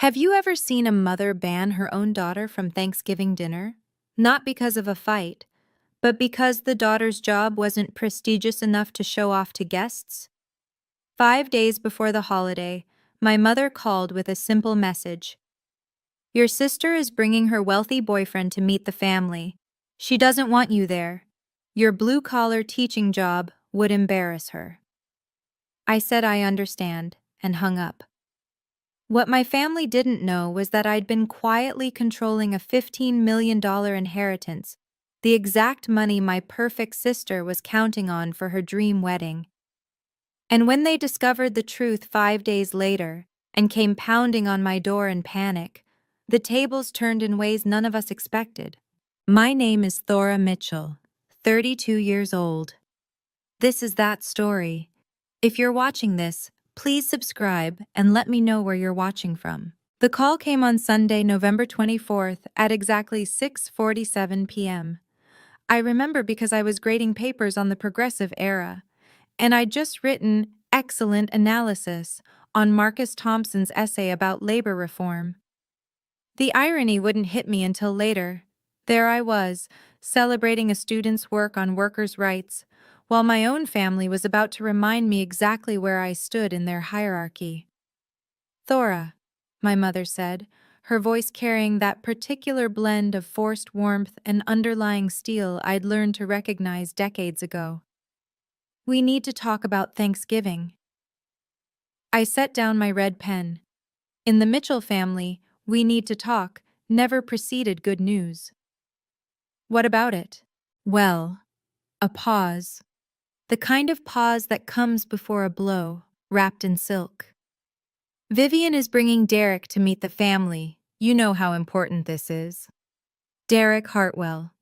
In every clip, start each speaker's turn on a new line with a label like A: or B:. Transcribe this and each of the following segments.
A: Have you ever seen a mother ban her own daughter from Thanksgiving dinner? Not because of a fight, but because the daughter's job wasn't prestigious enough to show off to guests? 5 days before the holiday, my mother called with a simple message. Your sister is bringing her wealthy boyfriend to meet the family. She doesn't want you there. Your blue-collar teaching job would embarrass her. I said I understand, and hung up. What my family didn't know was that I'd been quietly controlling a $15 million inheritance, the exact money my perfect sister was counting on for her dream wedding. And when they discovered the truth 5 days later and came pounding on my door in panic, the tables turned in ways none of us expected. My name is Thora Mitchell, 32 years old. This is that story. If you're watching this, please subscribe and let me know where you're watching from. The call came on Sunday, November 24th at exactly 6:47 p.m. I remember because I was grading papers on the progressive era, and I'd just written excellent analysis on Marcus Thompson's essay about labor reform. The irony wouldn't hit me until later. There I was, celebrating a student's work on workers' rights, while my own family was about to remind me exactly where I stood in their hierarchy. Thora, my mother said, her voice carrying that particular blend of forced warmth and underlying steel I'd learned to recognize decades ago. We need to talk about Thanksgiving. I set down my red pen. In the Mitchell family, we need to talk never preceded good news. What about it? Well, a pause. The kind of pause that comes before a blow, wrapped in silk. Vivian is bringing Derek to meet the family. You know how important this is. Derek Hartwell.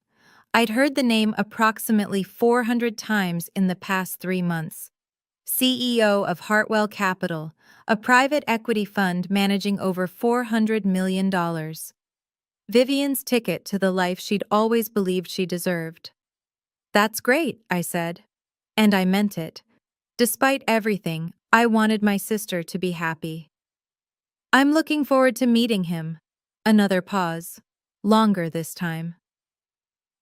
A: I'd heard the name approximately 400 times in the past 3 months. CEO of Hartwell Capital, a private equity fund managing over $400 million. Vivian's ticket to the life she'd always believed she deserved. That's great, I said. And I meant it. Despite everything, I wanted my sister to be happy. I'm looking forward to meeting him. Another pause. Longer this time.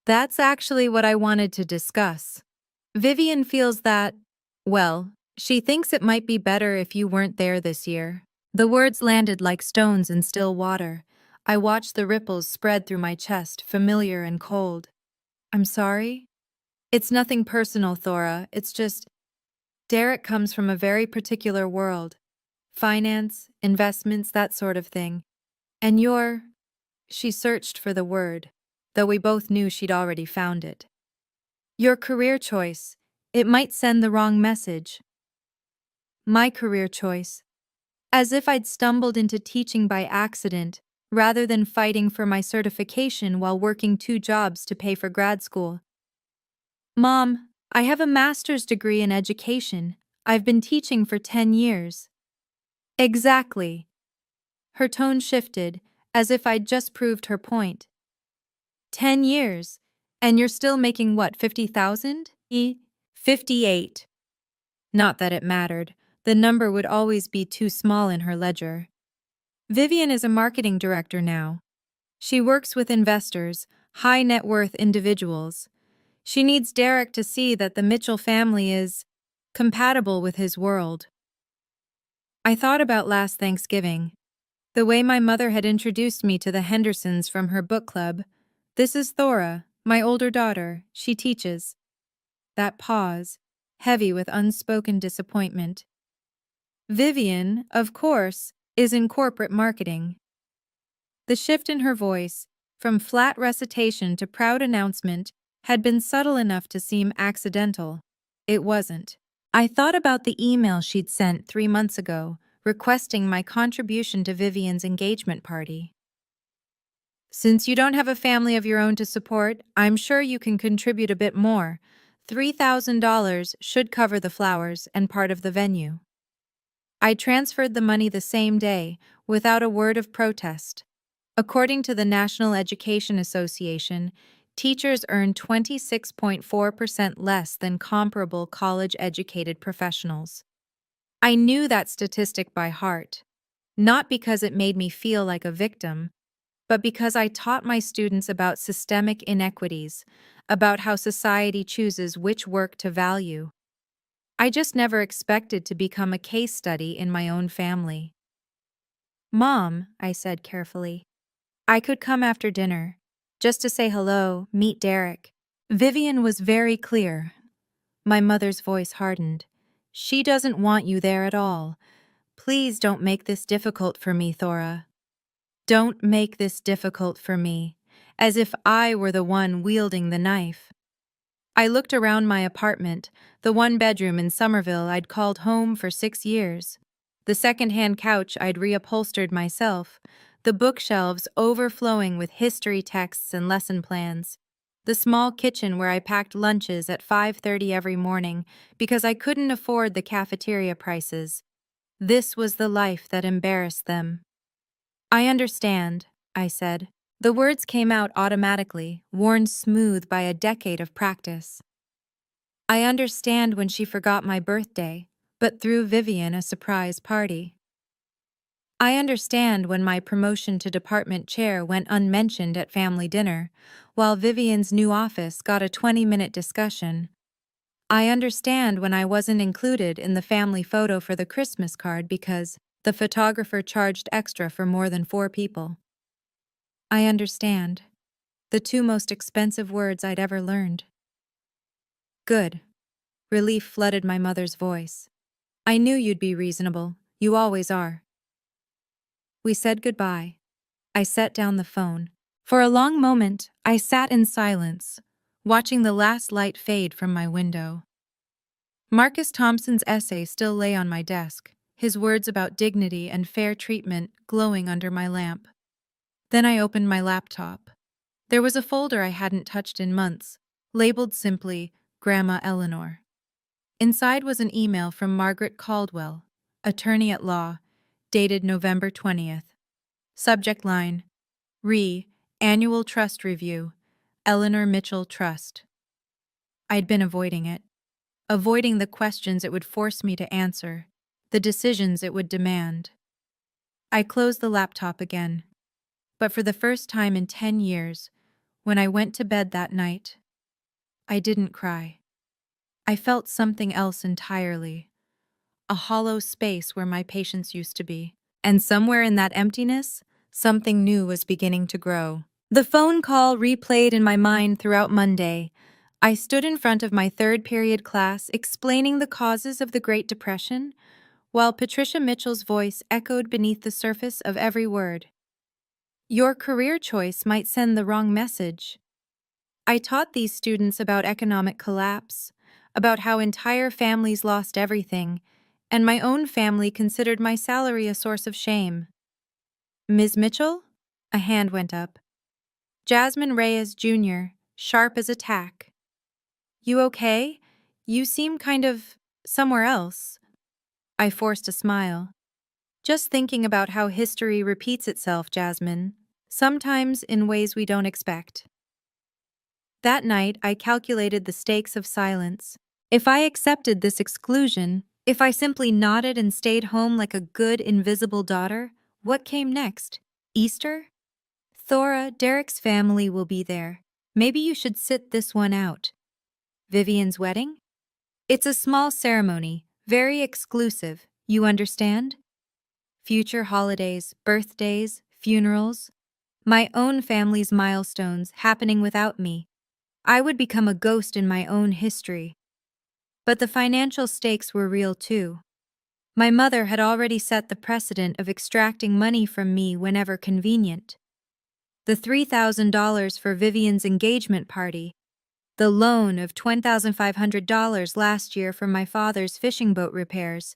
A: That's actually what I wanted to discuss. Vivian feels that, well, she thinks it might be better if you weren't there this year. The words landed like stones in still water. I watched the ripples spread through my chest, familiar and cold. I'm sorry? It's nothing personal, Thora. It's just, Derek comes from a very particular world. Finance, investments, that sort of thing. And you're... She searched for the word, though we both knew she'd already found it. Your career choice. It might send the wrong message. My career choice. As if I'd stumbled into teaching by accident, rather than fighting for my certification while working 2 jobs to pay for grad school. Mom, I have a master's degree in education. I've been teaching for 10 years. Exactly. Her tone shifted, as if I'd just proved her point. 10 years, and you're still making what, 50,000? 58. Not that it mattered. The number would always be too small in her ledger. Vivian is a marketing director now. She works with investors, high net worth individuals. She needs Derek to see that the Mitchell family is compatible with his world. I thought about last Thanksgiving, the way my mother had introduced me to the Hendersons from her book club. This is Thora, my older daughter. She teaches. That pause, heavy with unspoken disappointment. Vivian, of course, is in corporate marketing. The shift in her voice, from flat recitation to proud announcement, had been subtle enough to seem accidental. It wasn't. I thought about the email she'd sent 3 months ago, requesting my contribution to Vivian's engagement party. Since you don't have a family of your own to support, I'm sure you can contribute a bit more. $3,000 should cover the flowers and part of the venue. I transferred the money the same day, without a word of protest. According to the National Education Association, teachers earn 26.4% less than comparable college-educated professionals. I knew that statistic by heart. Not because it made me feel like a victim, but because I taught my students about systemic inequities, about how society chooses which work to value. I just never expected to become a case study in my own family. Mom, I said carefully, I could come after dinner, just to say hello, meet Derek. Vivian was very clear. My mother's voice hardened. She doesn't want you there at all. Please don't make this difficult for me, Thora. Don't make this difficult for me, as if I were the one wielding the knife. I looked around my apartment, the one bedroom in Somerville I'd called home for 6 years, the second-hand couch I'd reupholstered myself, the bookshelves overflowing with history texts and lesson plans, the small kitchen where I packed lunches at 5:30 every morning because I couldn't afford the cafeteria prices. This was the life that embarrassed them. I understand, I said. The words came out automatically, worn smooth by a decade of practice. I understand when she forgot my birthday, but threw Vivian a surprise party. I understand when my promotion to department chair went unmentioned at family dinner, while Vivian's new office got a 20-minute discussion. I understand when I wasn't included in the family photo for the Christmas card because the photographer charged extra for more than 4 people. I understand. The 2 most expensive words I'd ever learned. Good. Relief flooded my mother's voice. I knew you'd be reasonable. You always are. We said goodbye. I set down the phone. For a long moment, I sat in silence, watching the last light fade from my window. Marcus Thompson's essay still lay on my desk, his words about dignity and fair treatment glowing under my lamp. Then I opened my laptop. There was a folder I hadn't touched in months, labeled simply Grandma Eleanor. Inside was an email from Margaret Caldwell, attorney at law, dated November 20th. Subject line: Annual Trust Review, Eleanor Mitchell Trust. I'd been avoiding it, avoiding the questions it would force me to answer, the decisions it would demand. I closed the laptop again, but for the first time in 10 years, when I went to bed that night, I didn't cry. I felt something else entirely, a hollow space where my patience used to be. And somewhere in that emptiness, something new was beginning to grow. The phone call replayed in my mind throughout Monday. I stood in front of my third period class explaining the causes of the Great Depression, while Patricia Mitchell's voice echoed beneath the surface of every word. Your career choice might send the wrong message. I taught these students about economic collapse, about how entire families lost everything, and my own family considered my salary a source of shame. Ms. Mitchell? A hand went up. Jasmine Reyes Jr., sharp as a tack. You okay? You seem kind of somewhere else. I forced a smile. Just thinking about how history repeats itself, Jasmine, sometimes in ways we don't expect. That night, I calculated the stakes of silence. If I accepted this exclusion, if I simply nodded and stayed home like a good, invisible daughter, what came next? Easter? Thora, Derek's family will be there. Maybe you should sit this one out. Vivian's wedding? It's a small ceremony, very exclusive, you understand? Future holidays, birthdays, funerals. My own family's milestones happening without me. I would become a ghost in my own history. But the financial stakes were real too. My mother had already set the precedent of extracting money from me whenever convenient. The $3,000 for Vivian's engagement party, the loan of $10,500 last year for my father's fishing boat repairs,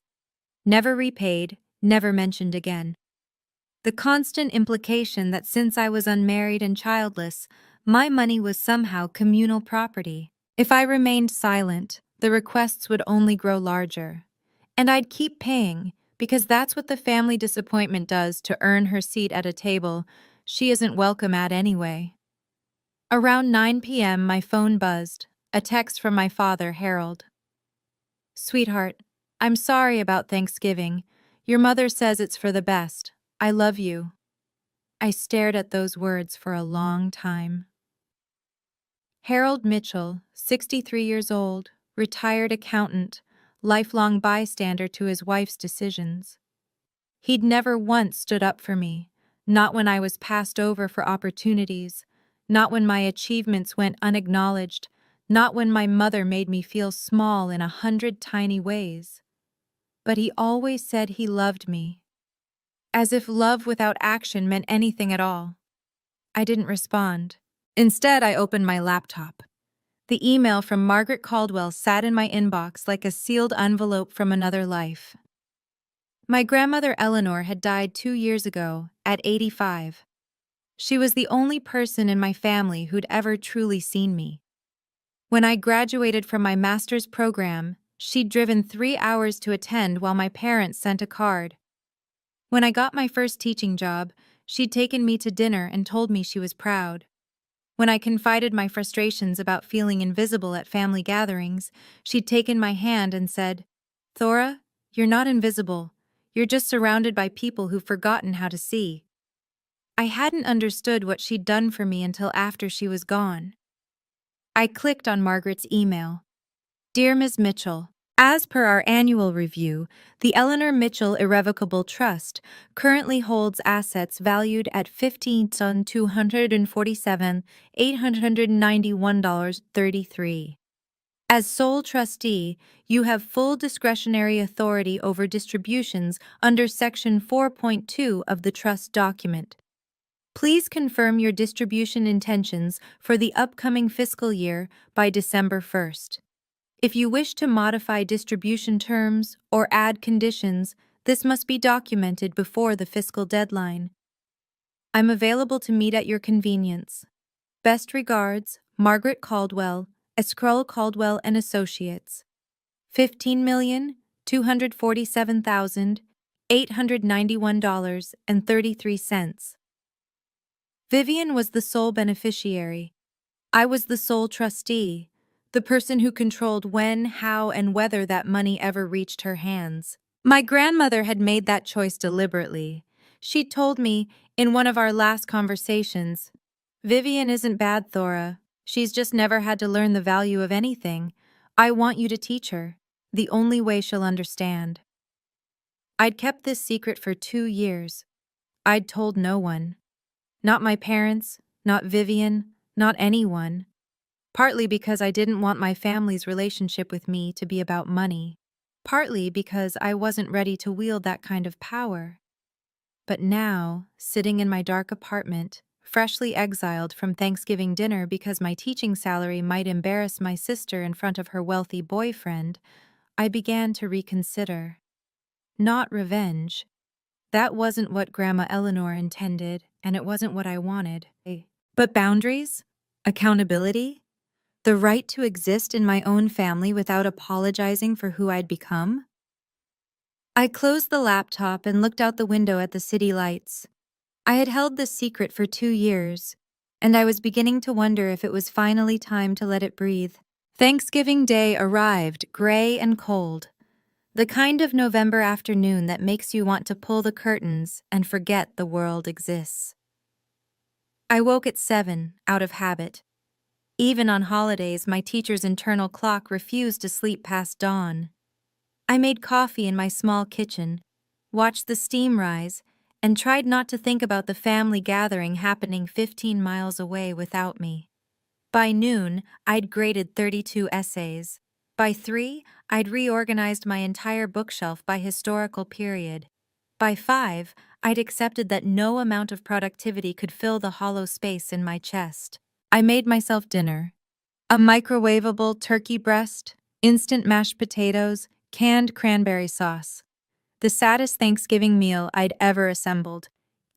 A: never repaid, never mentioned again. The constant implication that since I was unmarried and childless, my money was somehow communal property. If I remained silent, the requests would only grow larger. And I'd keep paying, because that's what the family disappointment does to earn her seat at a table she isn't welcome at anyway. Around 9 p.m., my phone buzzed, a text from my father, Harold. Sweetheart, I'm sorry about Thanksgiving. Your mother says it's for the best. I love you. I stared at those words for a long time. Harold Mitchell, 63 years old, retired accountant, lifelong bystander to his wife's decisions. He'd never once stood up for me, not when I was passed over for opportunities, not when my achievements went unacknowledged, not when my mother made me feel small in 100 tiny ways. But he always said he loved me, as if love without action meant anything at all. I didn't respond. Instead, I opened my laptop. The email from Margaret Caldwell sat in my inbox like a sealed envelope from another life. My grandmother Eleanor had died 2 years ago, at 85. She was the only person in my family who'd ever truly seen me. When I graduated from my master's program, she'd driven 3 hours to attend while my parents sent a card. When I got my first teaching job, she'd taken me to dinner and told me she was proud. When I confided my frustrations about feeling invisible at family gatherings, she'd taken my hand and said, "Thora, you're not invisible. You're just surrounded by people who've forgotten how to see." I hadn't understood what she'd done for me until after she was gone. I clicked on Margaret's email. Dear Ms. Mitchell, as per our annual review, the Eleanor Mitchell Irrevocable Trust currently holds assets valued at $15,247,891.33. As sole trustee, you have full discretionary authority over distributions under Section 4.2 of the trust document. Please confirm your distribution intentions for the upcoming fiscal year by December 1st. If you wish to modify distribution terms or add conditions, this must be documented before the fiscal deadline. I'm available to meet at your convenience. Best regards, Margaret Caldwell, Escroll Caldwell and Associates. $15,247,891.33. Vivian was the sole beneficiary. I was the sole trustee, the person who controlled when, how, and whether that money ever reached her hands. My grandmother had made that choice deliberately. She told me, in one of our last conversations, "Vivian isn't bad, Thora. She's just never had to learn the value of anything. I want you to teach her. The only way she'll understand." I'd kept this secret for 2 years. I'd told no one. Not my parents, not Vivian, not anyone. Partly because I didn't want my family's relationship with me to be about money. Partly because I wasn't ready to wield that kind of power. But now, sitting in my dark apartment, freshly exiled from Thanksgiving dinner because my teaching salary might embarrass my sister in front of her wealthy boyfriend, I began to reconsider. Not revenge. That wasn't what Grandma Eleanor intended, and it wasn't what I wanted. But boundaries? Accountability? The right to exist in my own family without apologizing for who I'd become? I closed the laptop and looked out the window at the city lights. I had held this secret for 2 years, and I was beginning to wonder if it was finally time to let it breathe. Thanksgiving Day arrived, gray and cold. The kind of November afternoon that makes you want to pull the curtains and forget the world exists. I woke at 7, out of habit. Even on holidays, my teacher's internal clock refused to sleep past dawn. I made coffee in my small kitchen, watched the steam rise, and tried not to think about the family gathering happening 15 miles away without me. By noon, I'd graded 32 essays. By 3, I'd reorganized my entire bookshelf by historical period. By 5, I'd accepted that no amount of productivity could fill the hollow space in my chest. I made myself dinner. A microwavable turkey breast, instant mashed potatoes, canned cranberry sauce. The saddest Thanksgiving meal I'd ever assembled,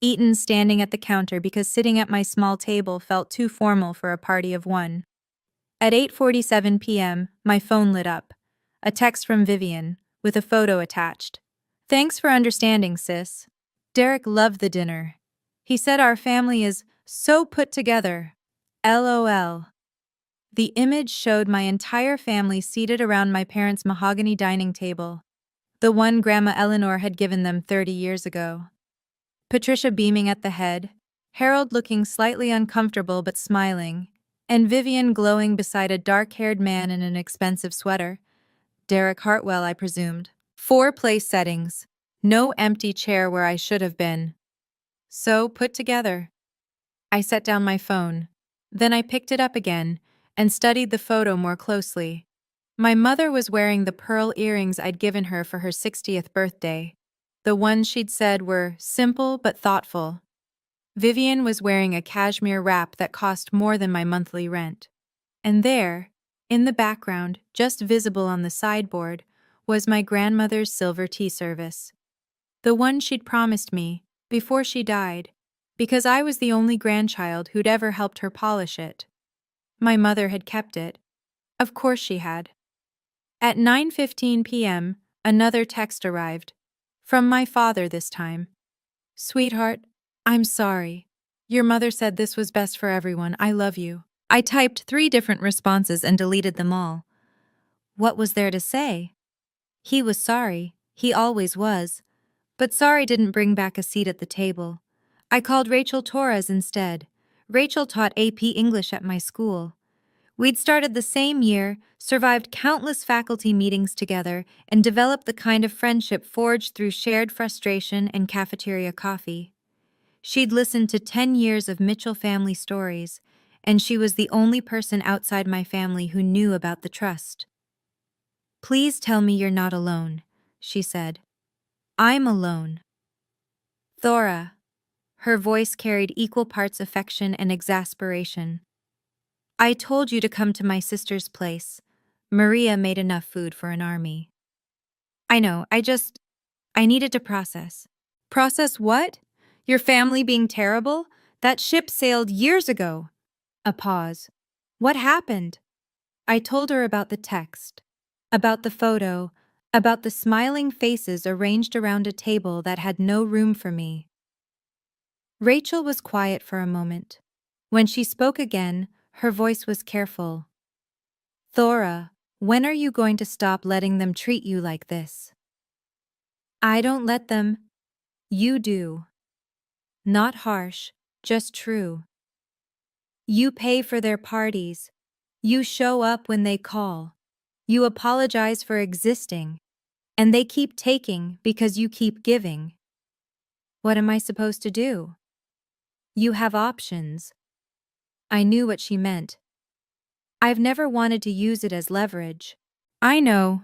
A: eaten standing at the counter because sitting at my small table felt too formal for a party of one. At 8:47 p.m., my phone lit up. A text from Vivian, with a photo attached. "Thanks for understanding, sis. Derek loved the dinner. He said our family is so put together. LOL." The image showed my entire family seated around my parents' mahogany dining table, the one Grandma Eleanor had given them 30 years ago. Patricia beaming at the head, Harold looking slightly uncomfortable but smiling, and Vivian glowing beside a dark-haired man in an expensive sweater. Derek Hartwell, I presumed. 4 place settings. No empty chair where I should have been. So put together. I set down my phone. Then I picked it up again and studied the photo more closely. My mother was wearing the pearl earrings I'd given her for her 60th birthday. The ones she'd said were simple but thoughtful. Vivian was wearing a cashmere wrap that cost more than my monthly rent. And there, in the background, just visible on the sideboard, was my grandmother's silver tea service. The one she'd promised me, before she died, because I was the only grandchild who'd ever helped her polish it. My mother had kept it. Of course she had. At 9:15 p.m., another text arrived. From my father this time. Sweetheart, I'm sorry. Your mother said this was best for everyone. I love you. I typed 3 different responses and deleted them all. What was there to say? He was sorry. He always was. But sorry didn't bring back a seat at the table. I called Rachel Torres instead. Rachel taught AP English at my school. We'd started the same year, survived countless faculty meetings together, and developed the kind of friendship forged through shared frustration and cafeteria coffee. She'd listened to 10 years of Mitchell family stories, and she was the only person outside my family who knew about the trust. Please tell me you're not alone, she said. I'm alone. Thora. Her voice carried equal parts affection and exasperation. I told you to come to my sister's place. Maria made enough food for an army. I know, I needed to process. Process what? Your family being terrible? That ship sailed years ago. A pause. What happened? I told her about the text, about the photo, about the smiling faces arranged around a table that had no room for me. Rachel was quiet for a moment. When she spoke again, her voice was careful. Thora, when are you going to stop letting them treat you like this? I don't let them. You do. Not harsh, just true. You pay for their parties. You show up when they call. You apologize for existing. And they keep taking because you keep giving. What am I supposed to do? You have options. I knew what she meant. I've never wanted to use it as leverage. I know,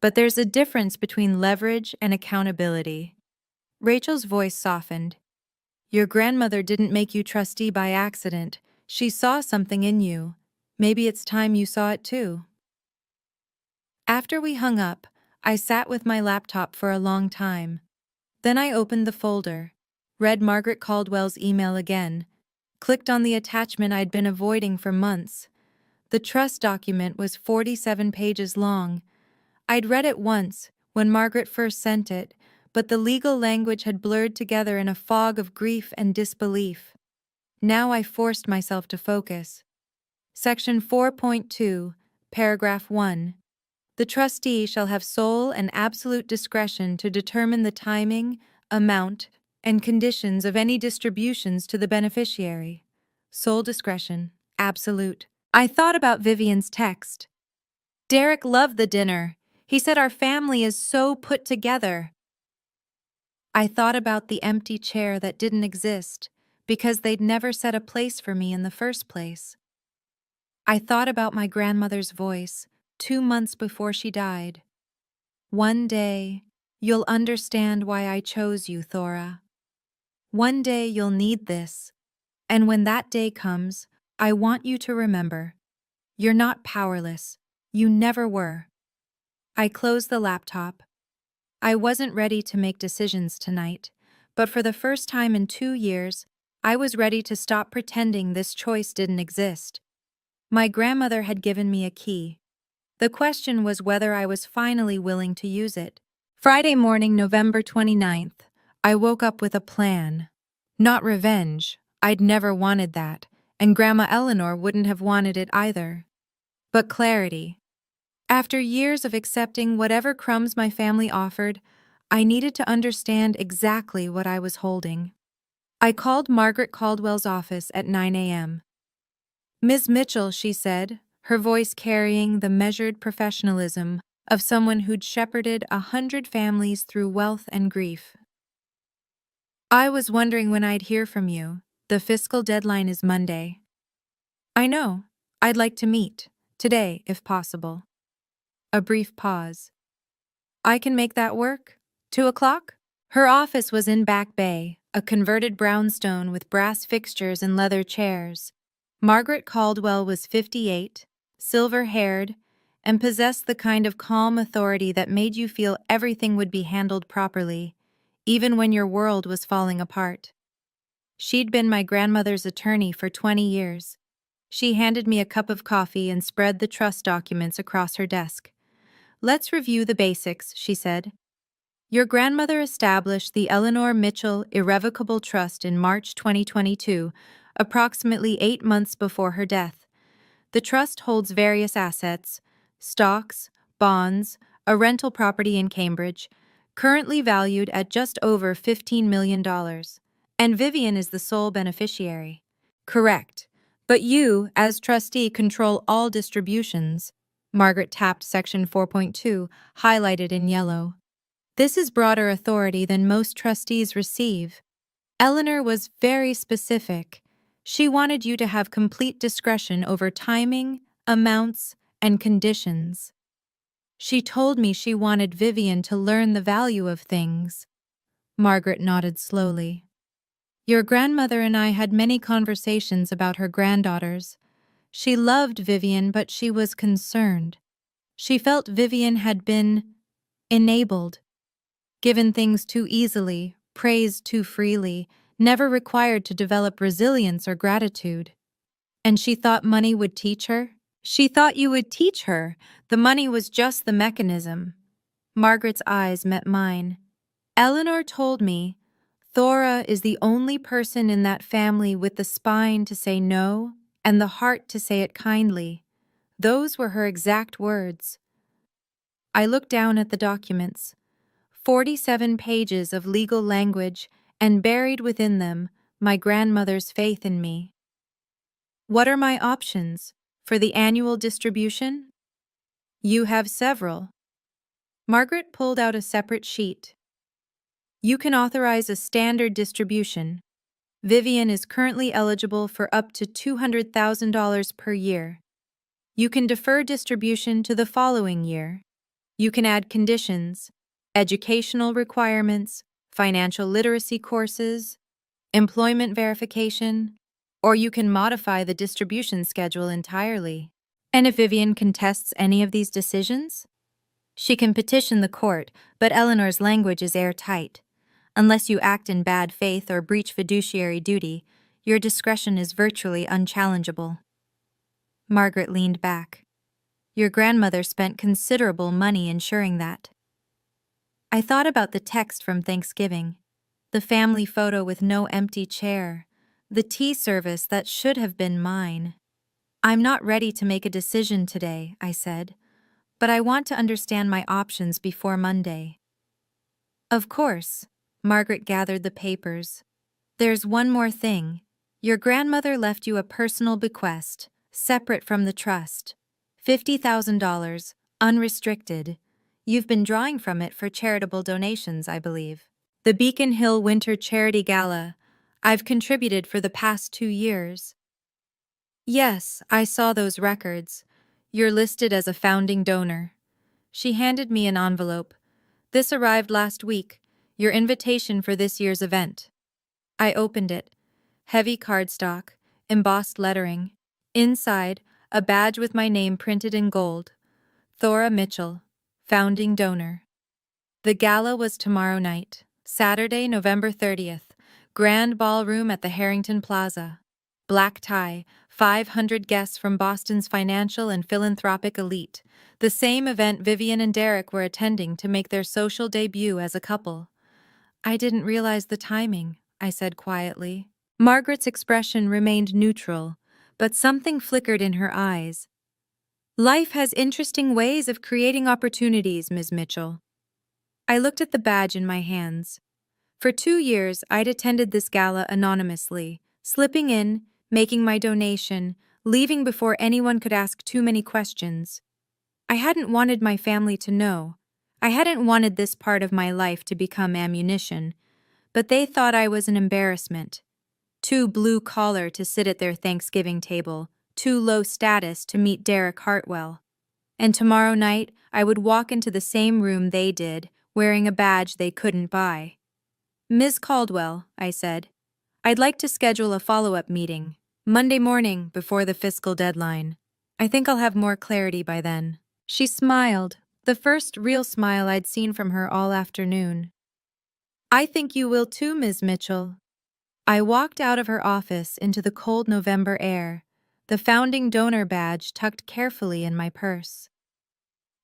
A: but there's a difference between leverage and accountability. Rachel's voice softened. Your grandmother didn't make you trustee by accident. She saw something in you. Maybe it's time you saw it too. After we hung up, I sat with my laptop for a long time. Then I opened the folder, read Margaret Caldwell's email again, clicked on the attachment I'd been avoiding for months. The trust document was 47 pages long. I'd read it once, when Margaret first sent it, but the legal language had blurred together in a fog of grief and disbelief. Now I forced myself to focus. Section 4.2, Paragraph 1. The trustee shall have sole and absolute discretion to determine the timing, amount, and conditions of any distributions to the beneficiary. Sole discretion, absolute. I thought about Vivian's text. Derek loved the dinner. He said our family is so put together. I thought about the empty chair that didn't exist because they'd never set a place for me in the first place. I thought about my grandmother's voice 2 months before she died. One day, you'll understand why I chose you, Thora. One day you'll need this, and when that day comes, I want you to remember. You're not powerless. You never were. I closed the laptop. I wasn't ready to make decisions tonight, but for the first time in 2 years, I was ready to stop pretending this choice didn't exist. My grandmother had given me a key. The question was whether I was finally willing to use it. Friday morning, November 29th, I woke up with a plan. Not revenge. I'd never wanted that, and Grandma Eleanor wouldn't have wanted it either. But clarity. After years of accepting whatever crumbs my family offered, I needed to understand exactly what I was holding. I called Margaret Caldwell's office at 9 a.m. "Ms. Mitchell," she said, her voice carrying the measured professionalism of someone who'd shepherded 100 families through wealth and grief. "I was wondering when I'd hear from you. The fiscal deadline is Monday." "I know. I'd like to meet. Today, if possible." A brief pause. "I can make that work. 2 o'clock?" Her office was in Back Bay, a converted brownstone with brass fixtures and leather chairs. Margaret Caldwell was 58, silver-haired, and possessed the kind of calm authority that made you feel everything would be handled properly, even when your world was falling apart. She'd been my grandmother's attorney for 20 years. She handed me a cup of coffee and spread the trust documents across her desk. "Let's review the basics," she said. "Your grandmother established the Eleanor Mitchell Irrevocable Trust in March 2022, approximately 8 months before her death. The trust holds various assets: stocks, bonds, a rental property in Cambridge, currently valued at just over $15 million. And Vivian is the sole beneficiary." "Correct. But you, as trustee, control all distributions." Margaret tapped Section 4.2, highlighted in yellow. "This is broader authority than most trustees receive. Eleanor was very specific. She wanted you to have complete discretion over timing, amounts, and conditions. She told me she wanted Vivian to learn the value of things." Margaret nodded slowly. "Your grandmother and I had many conversations about her granddaughters. She loved Vivian, but she was concerned. She felt Vivian had been enabled, given things too easily, praised too freely, never required to develop resilience or gratitude. And she thought money would teach her? She thought you would teach her. The money was just the mechanism." Margaret's eyes met mine. "Eleanor told me, Thora is the only person in that family with the spine to say no and the heart to say it kindly." Those were her exact words. I looked down at the documents. 47 pages of legal language, and buried within them, my grandmother's faith in me. "What are my options for the annual distribution?" "You have several." Margaret pulled out a separate sheet. "You can authorize a standard distribution. Vivian is currently eligible for up to $200,000 per year. You can defer distribution to the following year. You can add conditions, educational requirements, financial literacy courses, employment verification, or you can modify the distribution schedule entirely." "And if Vivian contests any of these decisions?" "She can petition the court, but Eleanor's language is airtight. Unless you act in bad faith or breach fiduciary duty, your discretion is virtually unchallengeable." Margaret leaned back. "Your grandmother spent considerable money ensuring that." I thought about the text from Thanksgiving, the family photo with no empty chair, the tea service that should have been mine. "I'm not ready to make a decision today," I said, "but I want to understand my options before Monday." "Of course." Margaret gathered the papers. "There's one more thing. Your grandmother left you a personal bequest, separate from the trust. $50,000, unrestricted. You've been drawing from it for charitable donations, I believe." "The Beacon Hill Winter Charity Gala. I've contributed for the past 2 years." "Yes, I saw those records. You're listed as a founding donor." She handed me an envelope. "This arrived last week, your invitation for this year's event." I opened it. Heavy cardstock, embossed lettering. Inside, a badge with my name printed in gold. Thora Mitchell, founding donor. The gala was tomorrow night, Saturday, November 30th, grand ballroom at the Harrington Plaza. Black tie, 500 guests from Boston's financial and philanthropic elite, the same event Vivian and Derek were attending to make their social debut as a couple. "I didn't realize the timing," I said quietly. Margaret's expression remained neutral, but something flickered in her eyes. "Life has interesting ways of creating opportunities, Ms. Mitchell." I looked at the badge in my hands. For 2 years, I'd attended this gala anonymously, slipping in, making my donation, leaving before anyone could ask too many questions. I hadn't wanted my family to know. I hadn't wanted this part of my life to become ammunition, but they thought I was an embarrassment. Too blue-collar to sit at their Thanksgiving table, too low status to meet Derek Hartwell. And tomorrow night, I would walk into the same room they did, wearing a badge they couldn't buy. "Ms. Caldwell," I said, "I'd like to schedule a follow-up meeting, Monday morning before the fiscal deadline. I think I'll have more clarity by then." She smiled, the first real smile I'd seen from her all afternoon. "I think you will too, Ms. Mitchell." I walked out of her office into the cold November air, the founding donor badge tucked carefully in my purse.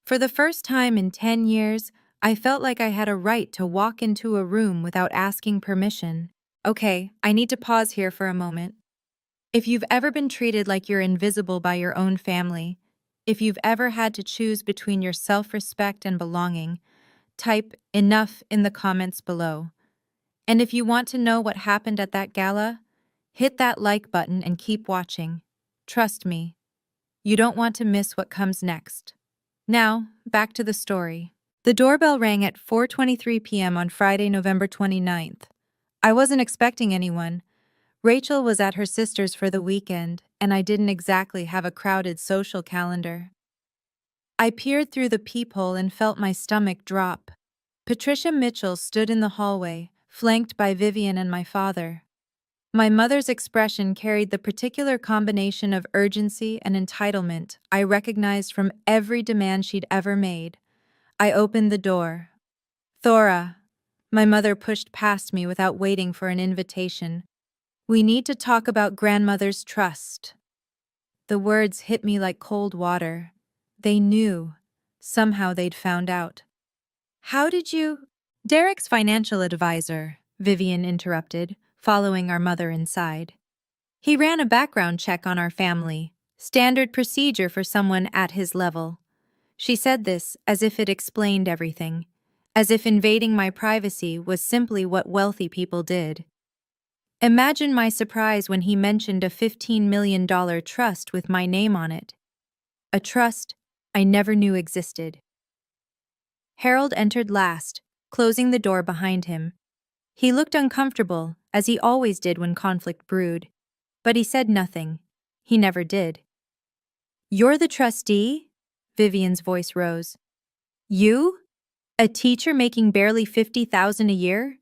A: For the first time in 10 years, I felt like I had a right to walk into a room without asking permission. Okay, I need to pause here for a moment. If you've ever been treated like you're invisible by your own family, if you've ever had to choose between your self-respect and belonging, type "enough" in the comments below. And if you want to know what happened at that gala, hit that like button and keep watching. Trust me, you don't want to miss what comes next. Now, back to the story. The doorbell rang at 4:23 p.m. on Friday, November 29th. I wasn't expecting anyone. Rachel was at her sister's for the weekend, and I didn't exactly have a crowded social calendar. I peered through the peephole and felt my stomach drop. Patricia Mitchell stood in the hallway, flanked by Vivian and my father. My mother's expression carried the particular combination of urgency and entitlement I recognized from every demand she'd ever made. I opened the door. "Thora," my mother pushed past me without waiting for an invitation. "We need to talk about grandmother's trust." The words hit me like cold water. They knew. Somehow they'd found out. "How did you—" "Derek's financial advisor," Vivian interrupted, following our mother inside. "He ran a background check on our family, standard procedure for someone at his level." She said this as if it explained everything, as if invading my privacy was simply what wealthy people did. Imagine my surprise when he mentioned a $15 million trust with my name on it. A trust I never knew existed. Harold entered last, closing the door behind him. He looked uncomfortable, as he always did when conflict brewed. But he said nothing. He never did. "You're the trustee?" Vivian's voice rose. "You? A teacher making barely $50,000 a year?"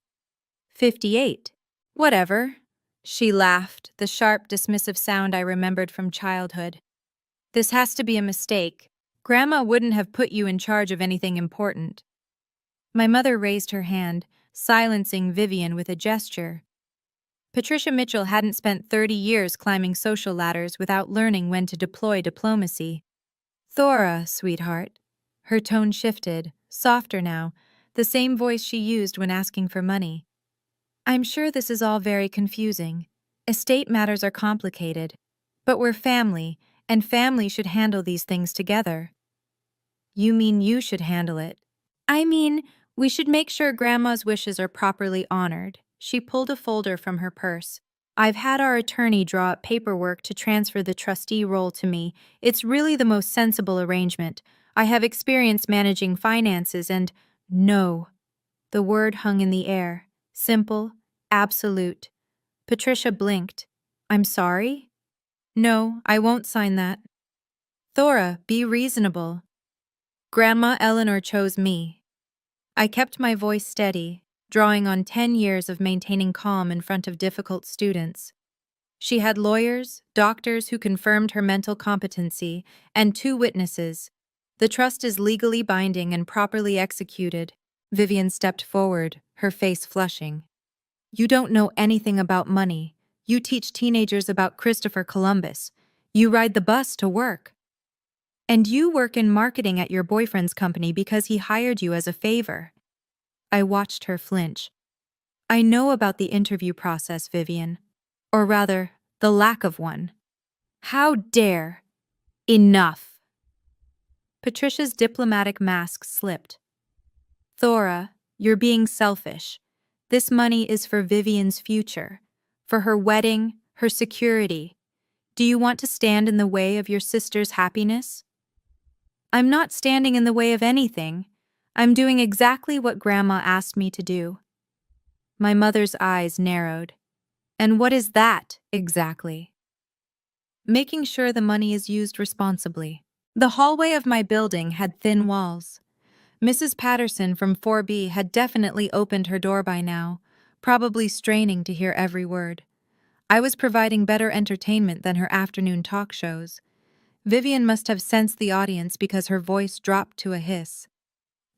A: "58. Whatever." She laughed, the sharp, dismissive sound I remembered from childhood. "This has to be a mistake. Grandma wouldn't have put you in charge of anything important." My mother raised her hand, silencing Vivian with a gesture. Patricia Mitchell hadn't spent 30 years climbing social ladders without learning when to deploy diplomacy. "Thora, sweetheart." Her tone shifted, softer now, the same voice she used when asking for money. "I'm sure this is all very confusing. Estate matters are complicated. But we're family, and family should handle these things together." "You mean you should handle it?" "I mean, we should make sure Grandma's wishes are properly honored." She pulled a folder from her purse. "I've had our attorney draw up paperwork to transfer the trustee role to me. It's really the most sensible arrangement. I have experience managing finances and—" "No." The word hung in the air. Simple, absolute. Patricia blinked. "I'm sorry?" "No, I won't sign that." "Thora, be reasonable." "Grandma Eleanor chose me." I kept my voice steady, drawing on 10 years of maintaining calm in front of difficult students. She had lawyers, doctors who confirmed her mental competency, and 2 witnesses. "The trust is legally binding and properly executed." Vivian stepped forward, her face flushing. "You don't know anything about money. You teach teenagers about Christopher Columbus. You ride the bus to work. And you work in marketing at your boyfriend's company because he hired you as a favor." I watched her flinch. "I know about the interview process, Vivian. Or rather, the lack of one." "How dare!" "Enough." Patricia's diplomatic mask slipped. "Thora, you're being selfish. This money is for Vivian's future, for her wedding, her security. Do you want to stand in the way of your sister's happiness? I'm not standing in the way of anything. I'm doing exactly what Grandma asked me to do. My mother's eyes narrowed. And what is that, exactly? Making sure the money is used responsibly. The hallway of my building had thin walls. Mrs. Patterson from 4B had definitely opened her door by now, probably straining to hear every word. I was providing better entertainment than her afternoon talk shows. Vivian must have sensed the audience because her voice dropped to a hiss.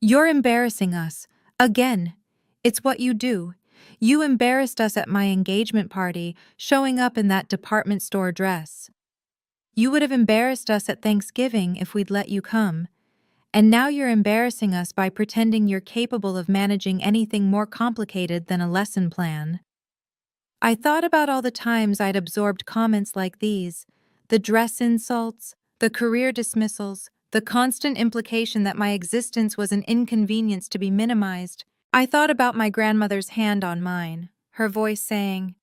A: You're embarrassing us. Again. It's what you do. You embarrassed us at my engagement party, showing up in that department store dress. You would have embarrassed us at Thanksgiving if we'd let you come. And now you're embarrassing us by pretending you're capable of managing anything more complicated than a lesson plan. I thought about all the times I'd absorbed comments like these, the dress insults, the career dismissals, the constant implication that my existence was an inconvenience to be minimized. I thought about my grandmother's hand on mine, her voice saying,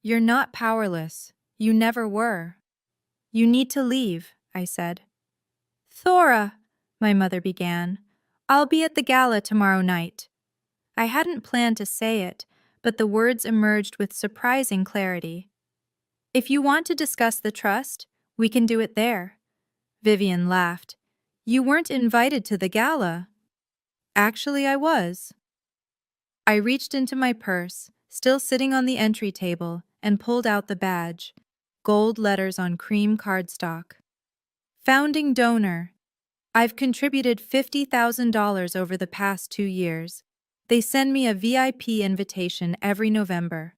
A: "You're not powerless. You never were." "You need to leave," I said. "Thora," my mother began, "I'll be at the gala tomorrow night." I hadn't planned to say it, but the words emerged with surprising clarity. "If you want to discuss the trust, we can do it there." Vivian laughed. "You weren't invited to the gala." "Actually, I was." I reached into my purse, still sitting on the entry table, and pulled out the badge. Gold letters on cream cardstock. Founding donor. I've contributed $50,000 over the past 2 years. They send me a VIP invitation every November.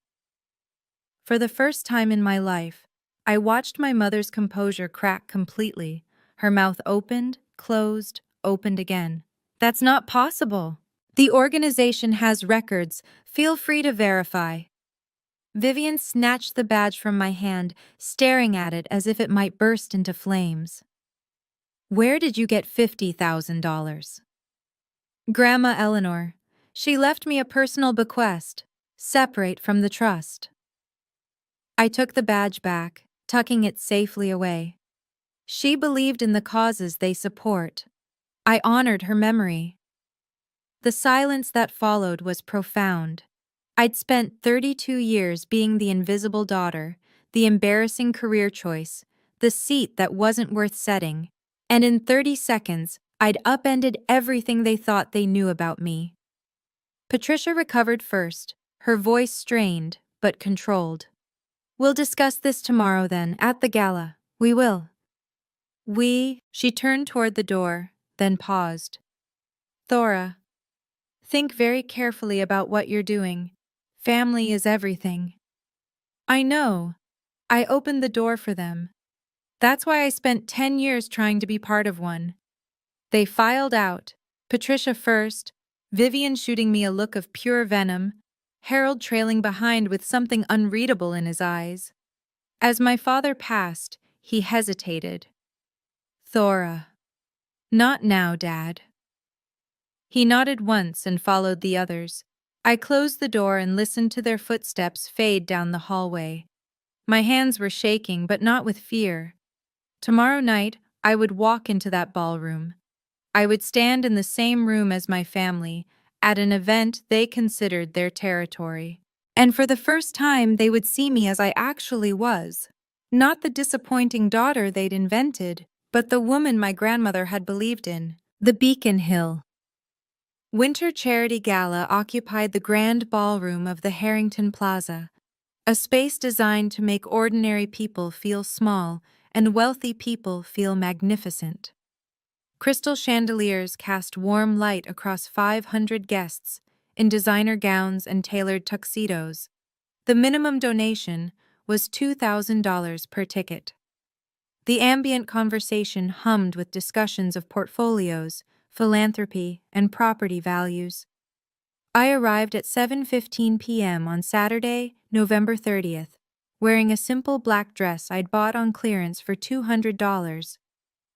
A: For the first time in my life, I watched my mother's composure crack completely. Her mouth opened, closed, opened again. "That's not possible. The organization has records. Feel free to verify." Vivian snatched the badge from my hand, staring at it as if it might burst into flames. "Where did you get $50,000? "Grandma Eleanor. She left me a personal bequest, separate from the trust." I took the badge back, tucking it safely away. She believed in the causes they support. I honored her memory. The silence that followed was profound. I'd spent 32 years being the invisible daughter, the embarrassing career choice, the seat that wasn't worth setting, and in 30 seconds, I'd upended everything they thought they knew about me. Patricia recovered first, her voice strained, but controlled. "We'll discuss this tomorrow then, at the gala. We will." She turned toward the door, then paused. "Thora, think very carefully about what you're doing. Family is everything." "I know. I opened the door for them. That's why I spent 10 years trying to be part of one." They filed out, Patricia first, Vivian shooting me a look of pure venom, Harold trailing behind with something unreadable in his eyes. As my father passed, he hesitated. "Thora." "Not now, Dad." He nodded once and followed the others. I closed the door and listened to their footsteps fade down the hallway. My hands were shaking, but not with fear. Tomorrow night, I would walk into that ballroom. I would stand in the same room as my family, at an event they considered their territory. And for the first time, they would see me as I actually was. Not the disappointing daughter they'd invented, but the woman my grandmother had believed in. The Beacon Hill. Winter Charity Gala occupied the grand ballroom of the Harrington Plaza, a space designed to make ordinary people feel small and wealthy people feel magnificent. Crystal chandeliers cast warm light across 500 guests in designer gowns and tailored tuxedos. The minimum donation was $2,000 per ticket. The ambient conversation hummed with discussions of portfolios, philanthropy, and property values. I arrived at 7:15 p.m. on Saturday, November 30th, wearing a simple black dress I'd bought on clearance for $200.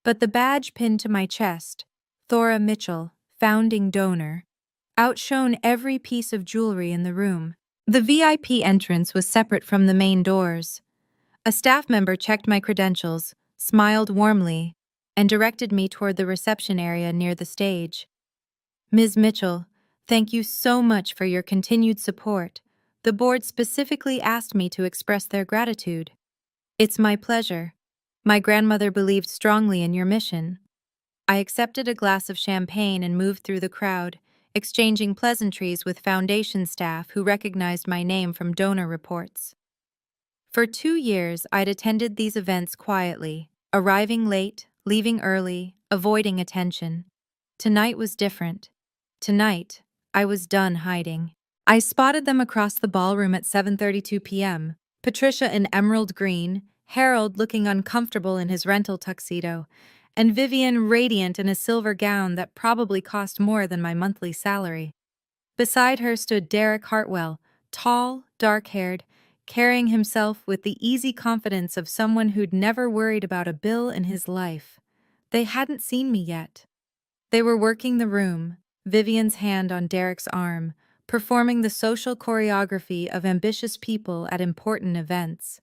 A: But the badge pinned to my chest, Thora Mitchell, founding donor, outshone every piece of jewelry in the room. The VIP entrance was separate from the main doors. A staff member checked my credentials, smiled warmly, and directed me toward the reception area near the stage. Ms. Mitchell, thank you so much for your continued support. The board specifically asked me to express their gratitude. It's my pleasure. My grandmother believed strongly in your mission. I accepted a glass of champagne and moved through the crowd, exchanging pleasantries with foundation staff who recognized my name from donor reports. For 2 years, I'd attended these events quietly, arriving late, leaving early, avoiding attention. Tonight was different. Tonight, I was done hiding. I spotted them across the ballroom at 7:32 p.m. Patricia in emerald green, Harold looking uncomfortable in his rental tuxedo, and Vivian radiant in a silver gown that probably cost more than my monthly salary. Beside her stood Derek Hartwell, tall, dark-haired, carrying himself with the easy confidence of someone who'd never worried about a bill in his life. They hadn't seen me yet. They were working the room, Vivian's hand on Derek's arm, performing the social choreography of ambitious people at important events.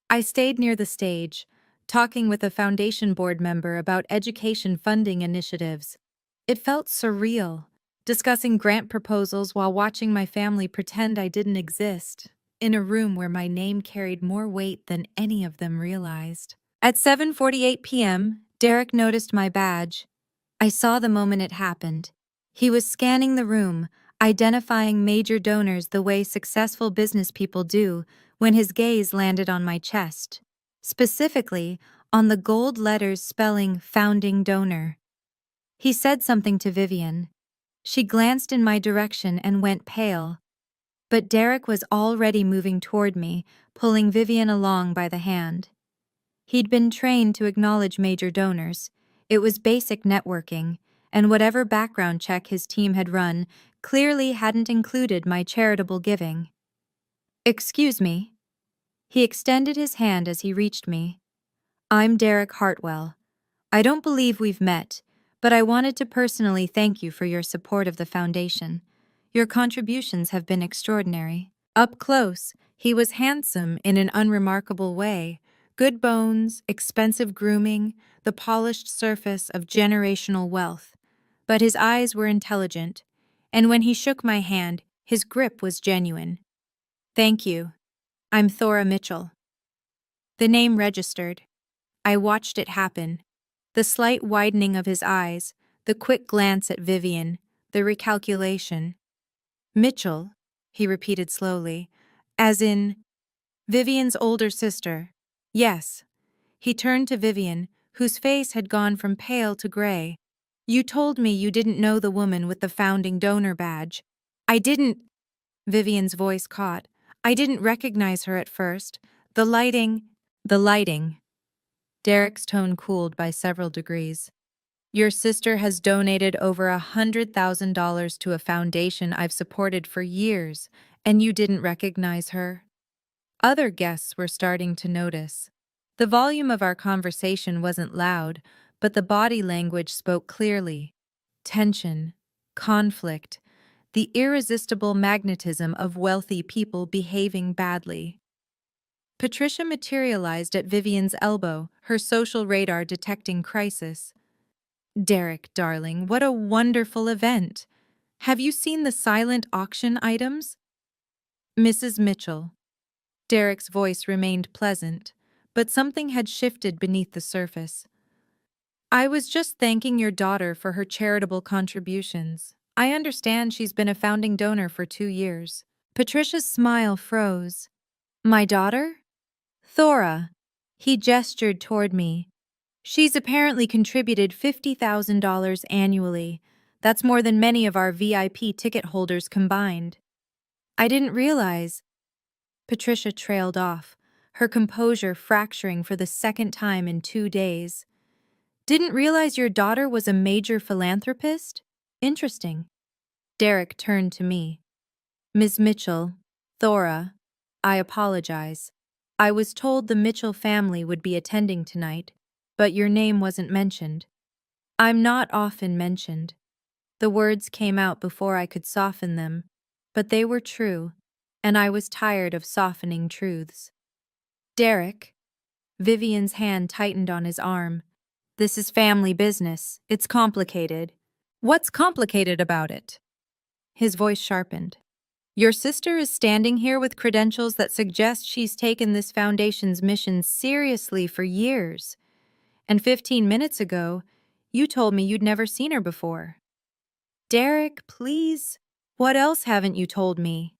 A: I stayed near the stage, talking with a foundation board member about education funding initiatives. It felt surreal, discussing grant proposals while watching my family pretend I didn't exist, in a room where my name carried more weight than any of them realized. At 7:48 p.m., Derek noticed my badge. I saw the moment it happened. He was scanning the room, identifying major donors the way successful business people do when his gaze landed on my chest, specifically on the gold letters spelling founding donor. He said something to Vivian. She glanced in my direction and went pale. But Derek was already moving toward me, pulling Vivian along by the hand. He'd been trained to acknowledge major donors. It was basic networking, and whatever background check his team had run clearly hadn't included my charitable giving. "Excuse me." He extended his hand as he reached me. "I'm Derek Hartwell. I don't believe we've met, but I wanted to personally thank you for your support of the foundation. Your contributions have been extraordinary." Up close, he was handsome in an unremarkable way. Good bones, expensive grooming, the polished surface of generational wealth. But his eyes were intelligent, and when he shook my hand, his grip was genuine. "Thank you. I'm Thora Mitchell." The name registered. I watched it happen. The slight widening of his eyes, the quick glance at Vivian, the recalculation. "Mitchell," he repeated slowly, "as in Vivian's older sister." "Yes." He turned to Vivian, whose face had gone from pale to gray. "You told me you didn't know the woman with the founding donor badge." "I didn't," Vivian's voice caught. "I didn't recognize her at first. The lighting." "The lighting." Derek's tone cooled by several degrees. "Your sister has donated over $100,000 to a foundation I've supported for years, and you didn't recognize her?" Other guests were starting to notice. The volume of our conversation wasn't loud, but the body language spoke clearly. Tension, conflict, the irresistible magnetism of wealthy people behaving badly. Patricia materialized at Vivian's elbow, her social radar detecting crisis. "Derek, darling, what a wonderful event! Have you seen the silent auction items?" "Mrs. Mitchell." Derek's voice remained pleasant, but something had shifted beneath the surface. "I was just thanking your daughter for her charitable contributions. I understand she's been a founding donor for 2 years." Patricia's smile froze. "My daughter?" "Thora." He gestured toward me. "She's apparently contributed $50,000 annually. That's more than many of our VIP ticket holders combined." "I didn't realize." Patricia trailed off, her composure fracturing for the second time in 2 days. "Didn't realize your daughter was a major philanthropist? Interesting." Derek turned to me. "Ms. Mitchell, Thora, I apologize. I was told the Mitchell family would be attending tonight, but your name wasn't mentioned." "I'm not often mentioned." The words came out before I could soften them, but they were true, and I was tired of softening truths. Derek, Vivian's hand tightened on his arm. This is family business. It's complicated. What's complicated about it? His voice sharpened. Your sister is standing here with credentials that suggest she's taken this foundation's mission seriously for years. And 15 minutes ago, you told me you'd never seen her before. Derek, please. What else haven't you told me?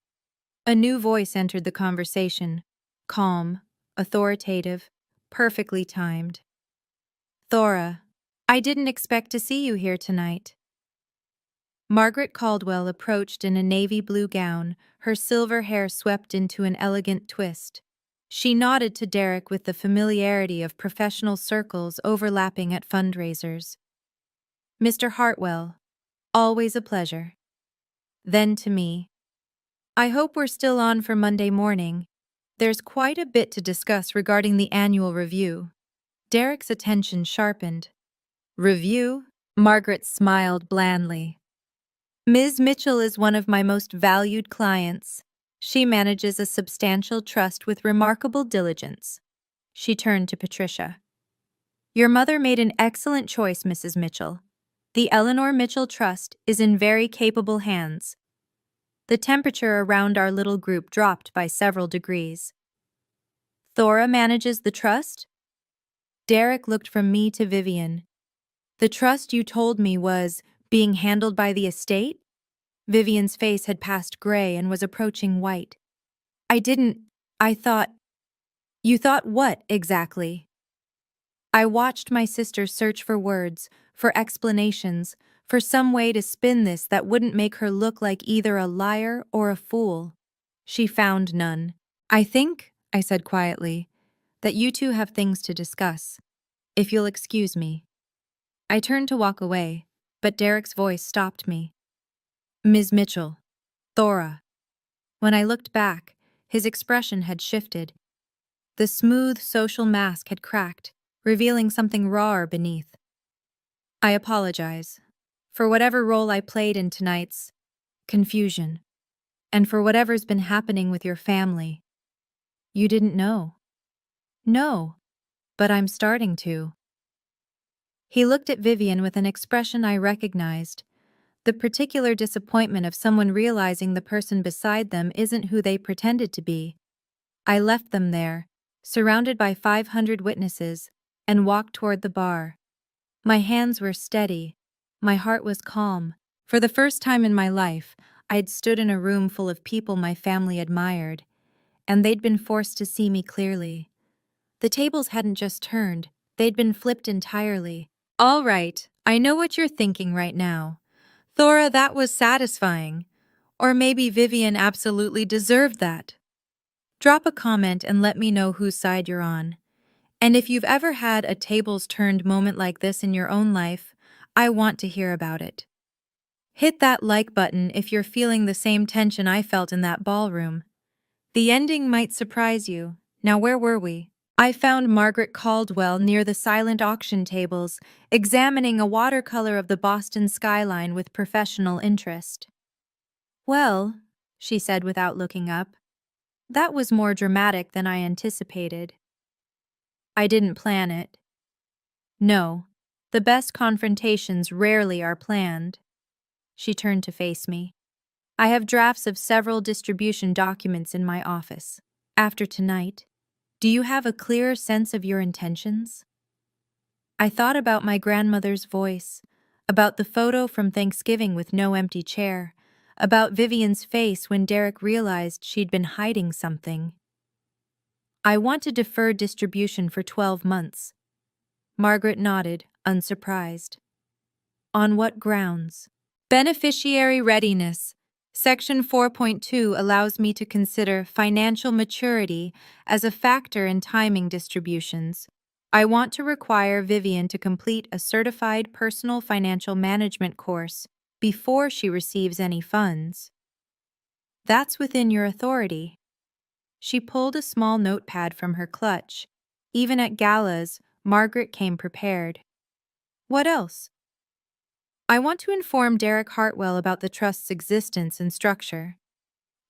A: A new voice entered the conversation, calm, authoritative, perfectly timed. Thora, I didn't expect to see you here tonight. Margaret Caldwell approached in a navy blue gown, her silver hair swept into an elegant twist. She nodded to Derek with the familiarity of professional circles overlapping at fundraisers. Mr. Hartwell, always a pleasure. Then to me. I hope we're still on for Monday morning. There's quite a bit to discuss regarding the annual review. Derek's attention sharpened. Review? Margaret smiled blandly. Ms. Mitchell is one of my most valued clients. She manages a substantial trust with remarkable diligence. She turned to Patricia. Your mother made an excellent choice, Mrs. Mitchell. The Eleanor Mitchell Trust is in very capable hands. The temperature around our little group dropped by several degrees. Thora manages the trust? Derek looked from me to Vivian. The trust you told me was being handled by the estate? Vivian's face had passed gray and was approaching white. I thought. You thought what, exactly? I watched my sister search for words, for explanations, for some way to spin this that wouldn't make her look like either a liar or a fool. She found none. I think, I said quietly, that you two have things to discuss. If you'll excuse me. I turned to walk away, but Derek's voice stopped me. Ms. Mitchell. Thora. When I looked back, his expression had shifted. The smooth social mask had cracked, revealing something rawer beneath. I apologize for whatever role I played in tonight's confusion, and for whatever's been happening with your family. You didn't know. No, but I'm starting to. He looked at Vivian with an expression I recognized, the particular disappointment of someone realizing the person beside them isn't who they pretended to be. I left them there, surrounded by 500 witnesses, and walked toward the bar. My hands were steady. My heart was calm. For the first time in my life, I'd stood in a room full of people my family admired, and they'd been forced to see me clearly. The tables hadn't just turned, they'd been flipped entirely. All right, I know what you're thinking right now. Thora, that was satisfying. Or maybe Vivian absolutely deserved that. Drop a comment and let me know whose side you're on. And if you've ever had a tables-turned moment like this in your own life, I want to hear about it. Hit that like button if you're feeling the same tension I felt in that ballroom. The ending might surprise you. Now where were we? I found Margaret Caldwell near the silent auction tables, examining a watercolor of the Boston skyline with professional interest. Well, she said without looking up, that was more dramatic than I anticipated. I didn't plan it. No, the best confrontations rarely are planned. She turned to face me. I have drafts of several distribution documents in my office. After tonight, do you have a clearer sense of your intentions? I thought about my grandmother's voice, about the photo from Thanksgiving with no empty chair, about Vivian's face when Derek realized she'd been hiding something. I want to defer distribution for 12 months. Margaret nodded, unsurprised. On what grounds? Beneficiary readiness. Section 4.2 allows me to consider financial maturity as a factor in timing distributions. I want to require Vivian to complete a certified personal financial management course before she receives any funds. That's within your authority. She pulled a small notepad from her clutch. Even at galas, Margaret came prepared. What else? I want to inform Derek Hartwell about the trust's existence and structure.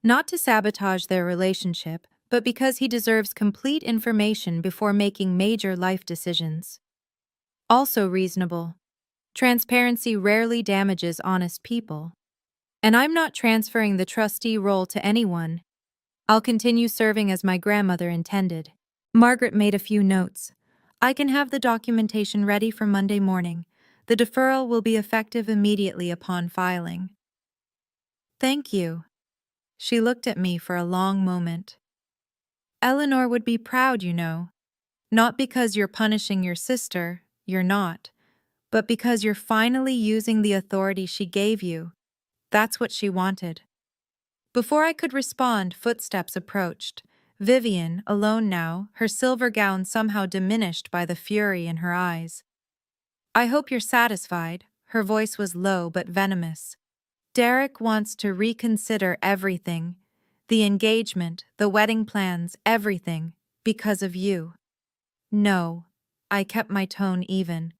A: Not to sabotage their relationship, but because he deserves complete information before making major life decisions. Also reasonable. Transparency rarely damages honest people. And I'm not transferring the trustee role to anyone. I'll continue serving as my grandmother intended. Margaret made a few notes. I can have the documentation ready for Monday morning. The deferral will be effective immediately upon filing. Thank you. She looked at me for a long moment. Eleanor would be proud, you know. Not because you're punishing your sister, you're not, but because you're finally using the authority she gave you. That's what she wanted. Before I could respond, footsteps approached. Vivian, alone now, her silver gown somehow diminished by the fury in her eyes. I hope you're satisfied. Her voice was low but venomous. Derek wants to reconsider everything. The engagement, the wedding plans, everything, because of you. No, I kept my tone even.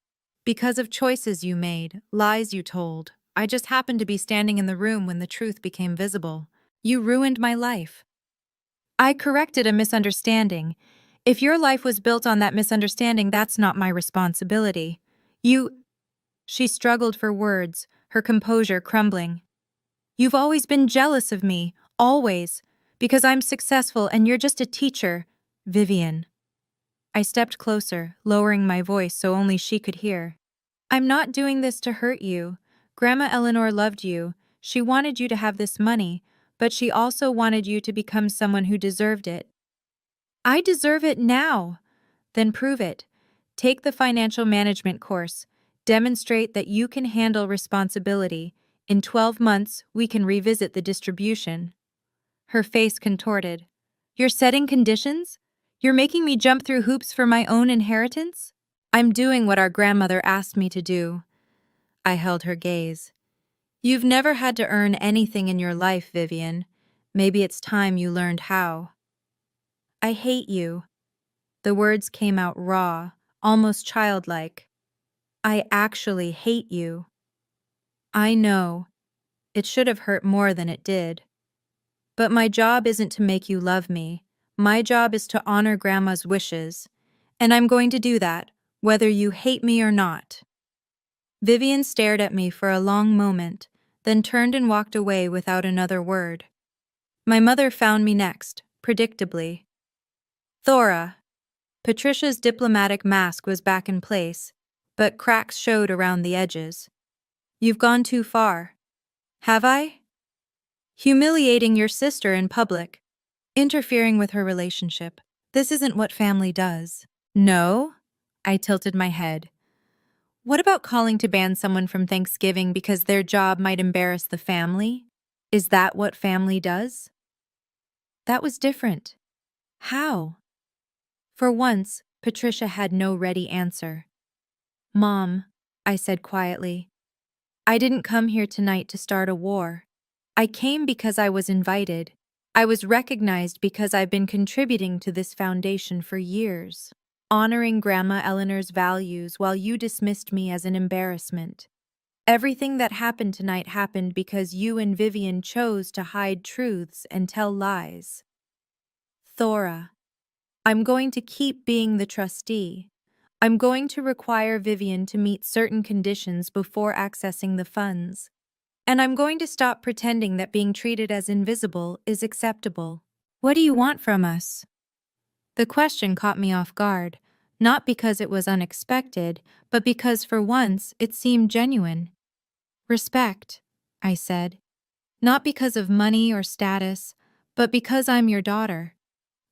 A: Because of choices you made, lies you told. I just happened to be standing in the room when the truth became visible. You ruined my life. I corrected a misunderstanding. If your life was built on that misunderstanding, that's not my responsibility. She struggled for words, her composure crumbling. You've always been jealous of me, always, because I'm successful and you're just a teacher, Vivian. I stepped closer, lowering my voice so only she could hear. I'm not doing this to hurt you. Grandma Eleanor loved you. She wanted you to have this money, but she also wanted you to become someone who deserved it. I deserve it now. Then prove it. Take the financial management course. Demonstrate that you can handle responsibility. In 12 months, we can revisit the distribution. Her face contorted. You're setting conditions? You're making me jump through hoops for my own inheritance? I'm doing what our grandmother asked me to do. I held her gaze. You've never had to earn anything in your life, Vivian. Maybe it's time you learned how. I hate you. The words came out raw, almost childlike. I actually hate you. I know. It should have hurt more than it did. But my job isn't to make you love me. My job is to honor Grandma's wishes. And I'm going to do that, whether you hate me or not. Vivian stared at me for a long moment, then turned and walked away without another word. My mother found me next, predictably. Thora. Patricia's diplomatic mask was back in place, but cracks showed around the edges. You've gone too far. Have I? Humiliating your sister in public. Interfering with her relationship. This isn't what family does. No? I tilted my head. What about calling to ban someone from Thanksgiving because their job might embarrass the family? Is that what family does? That was different. How? For once, Patricia had no ready answer. Mom, I said quietly, I didn't come here tonight to start a war. I came because I was invited. I was recognized because I've been contributing to this foundation for years, honoring Grandma Eleanor's values while you dismissed me as an embarrassment. Everything that happened tonight happened because you and Vivian chose to hide truths and tell lies. Thora, I'm going to keep being the trustee. I'm going to require Vivian to meet certain conditions before accessing the funds. And I'm going to stop pretending that being treated as invisible is acceptable. What do you want from us? The question caught me off guard, not because it was unexpected, but because for once it seemed genuine. Respect, I said. Not because of money or status, but because I'm your daughter.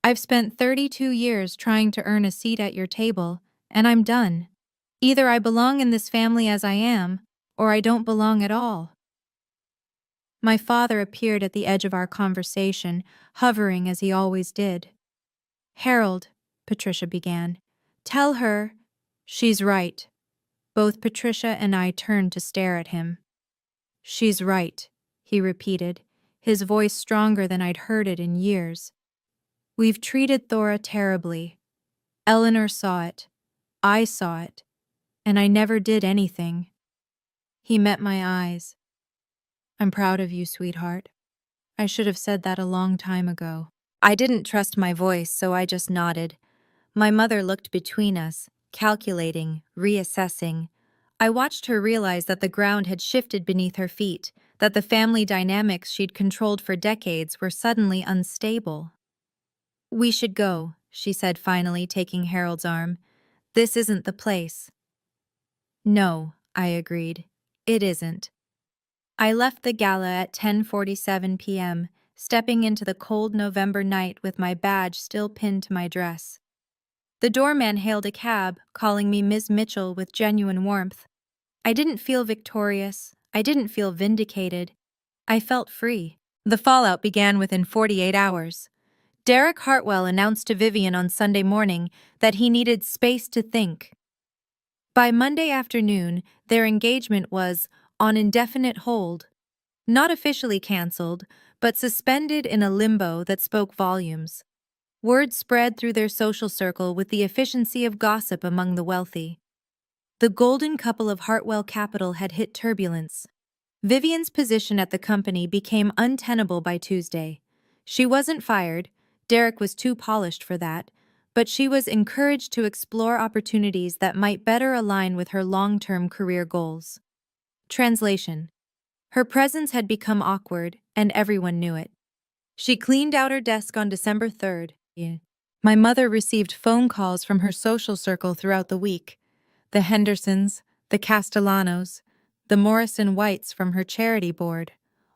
A: I've spent 32 years trying to earn a seat at your table, and I'm done. Either I belong in this family as I am, or I don't belong at all. My father appeared at the edge of our conversation, hovering as he always did. Harold, Patricia began, tell her. She's right. Both Patricia and I turned to stare at him. She's right, he repeated, his voice stronger than I'd heard it in years. We've treated Thora terribly. Eleanor saw it. I saw it. And I never did anything. He met my eyes. I'm proud of you, sweetheart. I should have said that a long time ago. I didn't trust my voice, so I just nodded. My mother looked between us, calculating, reassessing. I watched her realize that the ground had shifted beneath her feet, that the family dynamics she'd controlled for decades were suddenly unstable. We should go, she said finally, taking Harold's arm. This isn't the place. No, I agreed. It isn't. I left the gala at 10:47 p.m., stepping into the cold November night with my badge still pinned to my dress. The doorman hailed a cab, calling me Ms. Mitchell with genuine warmth. I didn't feel victorious. I didn't feel vindicated. I felt free. The fallout began within 48 hours. Derek Hartwell announced to Vivian on Sunday morning that he needed space to think. By Monday afternoon, their engagement was on indefinite hold. Not officially canceled, but suspended in a limbo that spoke volumes. Word spread through their social circle with the efficiency of gossip among the wealthy. The golden couple of Hartwell Capital had hit turbulence. Vivian's position at the company became untenable by Tuesday. She wasn't fired, Derek was too polished for that, but she was encouraged to explore opportunities that might better align with her long-term career goals. Translation: her presence had become awkward, and everyone knew it. She cleaned out her desk on December 3rd. My mother received phone calls from her social circle throughout the week. The Hendersons, the Castellanos, the Morrison Whites from her charity board,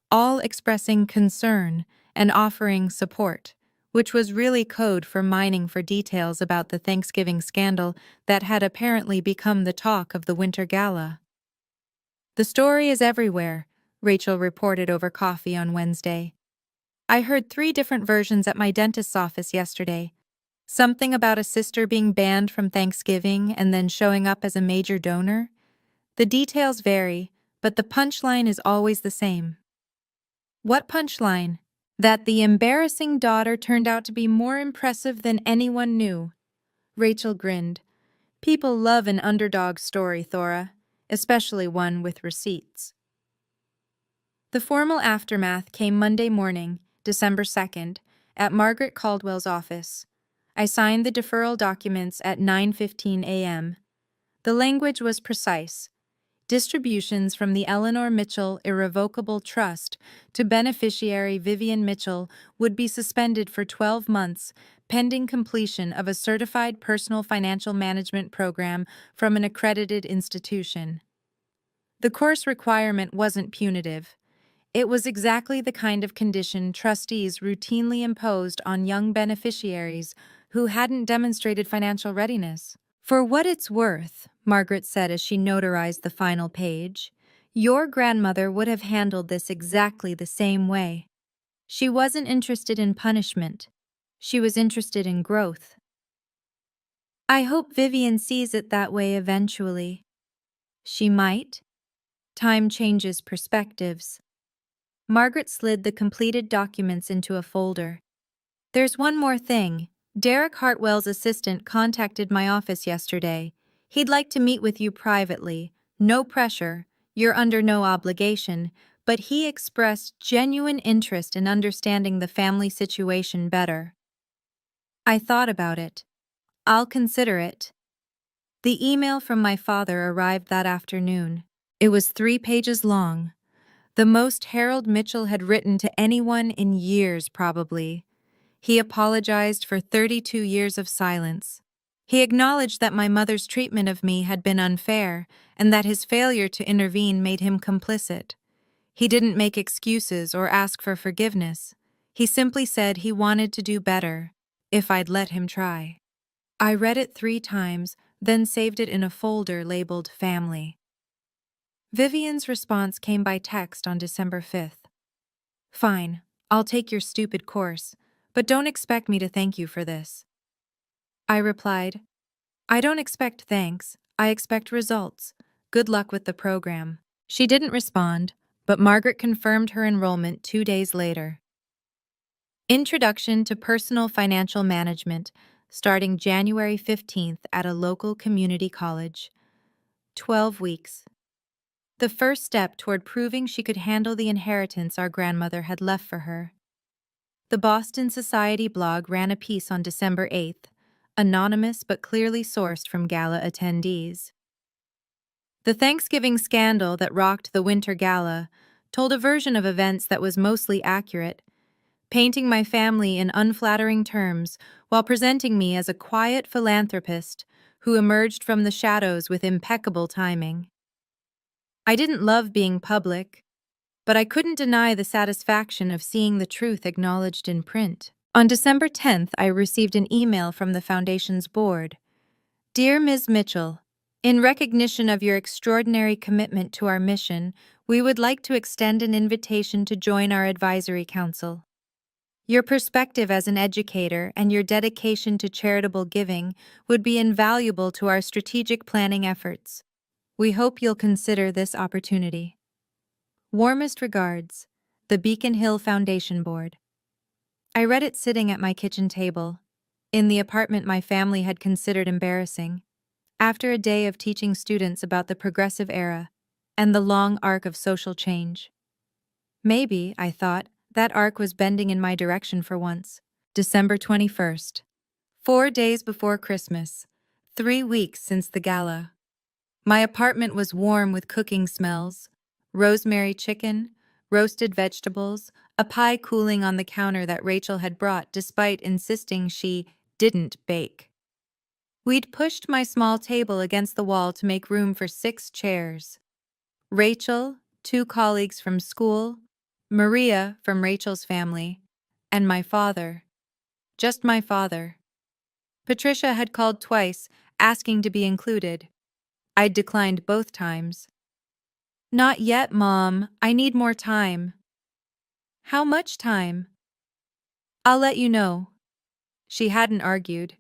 A: all expressing concern and offering support, which was really code for mining for details about the Thanksgiving scandal that had apparently become the talk of the Winter Gala. The story is everywhere, Rachel reported over coffee on Wednesday. I heard 3 different versions at my dentist's office yesterday. Something about a sister being banned from Thanksgiving and then showing up as a major donor. The details vary, but the punchline is always the same. What punchline? That the embarrassing daughter turned out to be more impressive than anyone knew. Rachel grinned. People love an underdog story, Thora, especially one with receipts. The formal aftermath came Monday morning, December 2nd, at Margaret Caldwell's office. I signed the deferral documents at 9:15 a.m. The language was precise. Distributions from the Eleanor Mitchell Irrevocable Trust to beneficiary Vivian Mitchell would be suspended for 12 months pending completion of a certified personal financial management program from an accredited institution. The course requirement wasn't punitive. It was exactly the kind of condition trustees routinely imposed on young beneficiaries who hadn't demonstrated financial readiness. For what it's worth, Margaret said as she notarized the final page, your grandmother would have handled this exactly the same way. She wasn't interested in punishment. She was interested in growth. I hope Vivian sees it that way eventually. She might. Time changes perspectives. Margaret slid the completed documents into a folder. There's one more thing. Derek Hartwell's assistant contacted my office yesterday. He'd like to meet with you privately. No pressure. You're under no obligation. But he expressed genuine interest in understanding the family situation better. I thought about it. I'll consider it. The email from my father arrived that afternoon. It was 3 pages long. The most Harold Mitchell had written to anyone in years, probably. He apologized for 32 years of silence. He acknowledged that my mother's treatment of me had been unfair and that his failure to intervene made him complicit. He didn't make excuses or ask for forgiveness. He simply said he wanted to do better, if I'd let him try. I read it 3 times, then saved it in a folder labeled Family. Vivian's response came by text on December 5th. Fine, I'll take your stupid course, but don't expect me to thank you for this. I replied, I don't expect thanks, I expect results. Good luck with the program. She didn't respond, but Margaret confirmed her enrollment 2 days later. Introduction to Personal Financial Management, starting January 15th at a local community college. 12 weeks. the first step toward proving she could handle the inheritance our grandmother had left for her. The Boston Society blog ran a piece on December 8th, anonymous but clearly sourced from gala attendees. The Thanksgiving scandal that rocked the winter gala told a version of events that was mostly accurate, painting my family in unflattering terms while presenting me as a quiet philanthropist who emerged from the shadows with impeccable timing. I didn't love being public, but I couldn't deny the satisfaction of seeing the truth acknowledged in print. On December 10th, I received an email from the Foundation's board. Dear Ms. Mitchell, in recognition of your extraordinary commitment to our mission, we would like to extend an invitation to join our advisory council. Your perspective as an educator and your dedication to charitable giving would be invaluable to our strategic planning efforts. We hope you'll consider this opportunity. Warmest regards, the Beacon Hill Foundation Board. I read it sitting at my kitchen table, in the apartment my family had considered embarrassing, after a day of teaching students about the progressive era and the long arc of social change. Maybe, I thought, that arc was bending in my direction for once. December 21st. 4 days before Christmas. 3 weeks since the gala. My apartment was warm with cooking smells. Rosemary chicken, roasted vegetables, a pie cooling on the counter that Rachel had brought despite insisting she didn't bake. We'd pushed my small table against the wall to make room for 6 chairs. Rachel, 2 colleagues from school, Maria from Rachel's family, and my father. Just my father. Patricia had called twice, asking to be included. I'd declined both times. Not yet, Mom. I need more time. How much time? I'll let you know. She hadn't argued.